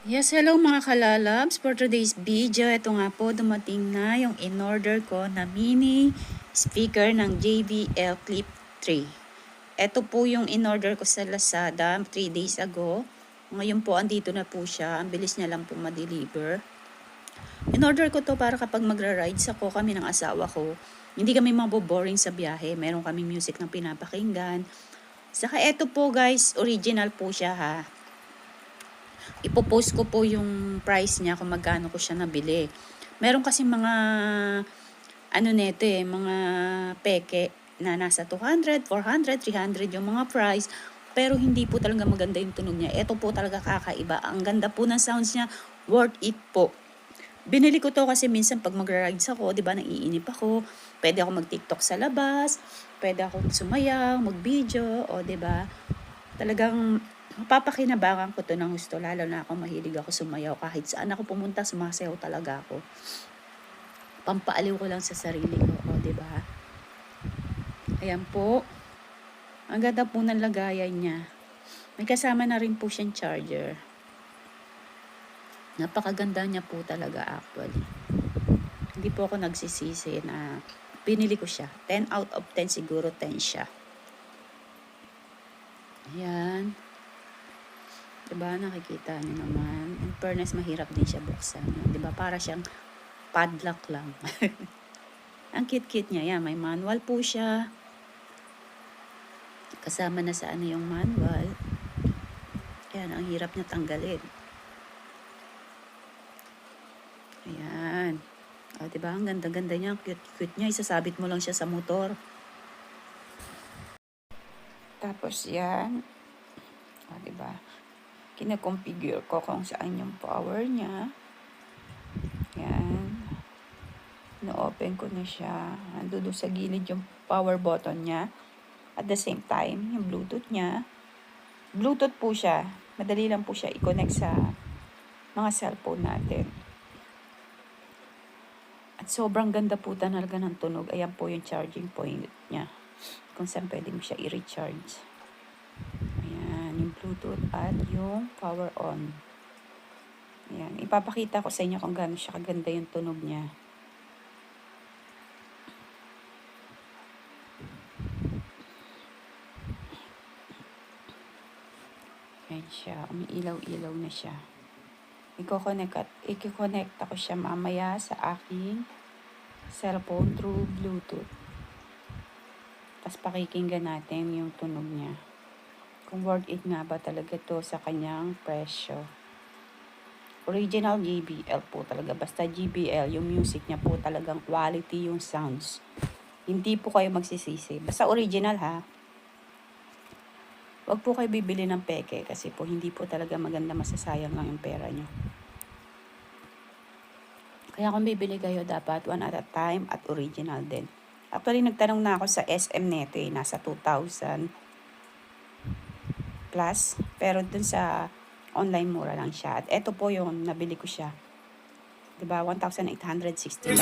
Yes, hello mga kalalabs. For today's video, ito nga po dumating na yung in-order ko na mini speaker ng JBL Clip 3. Ito po yung in-order ko sa Lazada 3 days ago. Ngayon po andito na po siya. Ang bilis niya lang po ma-deliver. In-order ko to para kapag magra-rides ako kami ng asawa ko, hindi kami maboboring sa biyahe. Meron kami music na pinapakinggan. Saka ito po guys, original po siya ha. Ipopost ko po yung price niya kung magkano ko siya nabili. Meron kasi mga neto mga peke na nasa 200, 400, 300 yung mga price. Pero hindi po talaga maganda yung tunog niya. Ito po talaga kakaiba. Ang ganda po ng sounds niya. Worth it po. Binili ko to kasi minsan pag magra-rides ako, di ba, naiinip ako. Pwede ako mag-TikTok sa labas. Pwede ako sumayaw, mag-video, o di ba? Talagang mapapakinabangan ko to ng gusto, lalo na ako mahilig ako sumayaw. Kahit saan ako pumunta, sumasayaw talaga ako. Pampaaliw ko lang sa sarili ko, di ba? Ayan po. Ang ganda po ng lagayan niya. May kasama na rin po siyang charger. Napakaganda niya po talaga actually. Hindi po ako nagsisisi na pinili ko siya. 10 out of 10 siguro, 10 siya. Ayan. Diba, nakikita niyo naman. In fairness, mahirap din siya buksan. Diba, para siyang padlock lang. Ang cute-cute niya. Yan, may manual po siya. Kasama na sa yung manual. Yan, ang hirap niya tanggalin. Ayan. O, diba, ang ganda-ganda niya. Ang cute-cute niya. Isasabit mo lang siya sa motor. Tapos yan. O, diba? Kina-configure ko kung saan yung power niya. Yan. Na-open ko na siya. Nandun sa gilid yung power button niya. At the same time, yung Bluetooth niya. Bluetooth po siya. Madali lang po siya i-connect sa mga cellphone natin. At sobrang ganda po talaga ng tunog. Ayan po yung charging point niya. Kung saan pwede mo siya i-recharge. Yung Bluetooth at yung power on. Ayan. Ipapakita ko sa inyo kung gaano siya kaganda yung tunog niya. Ayan siya. Umiilaw-ilaw na siya. I-connect ako siya mamaya sa aking cellphone through Bluetooth. Tapos pakikinggan natin yung tunog niya. Kung worth it nga ba talaga to sa kanyang presyo. Original JBL po talaga. Basta JBL, yung music niya po talagang quality yung sounds. Hindi po kayo magsisisi. Basta original ha. Huwag po kayo bibili ng peke kasi po hindi po talaga maganda, masasayang lang yung pera nyo. Kaya kung bibili kayo, dapat one at a time at original din. Actually, nagtanong na ako sa SM neto nasa 2,000 plus, pero dun sa online mura lang siya. At eto po yung nabili ko siya. Diba? 1,860.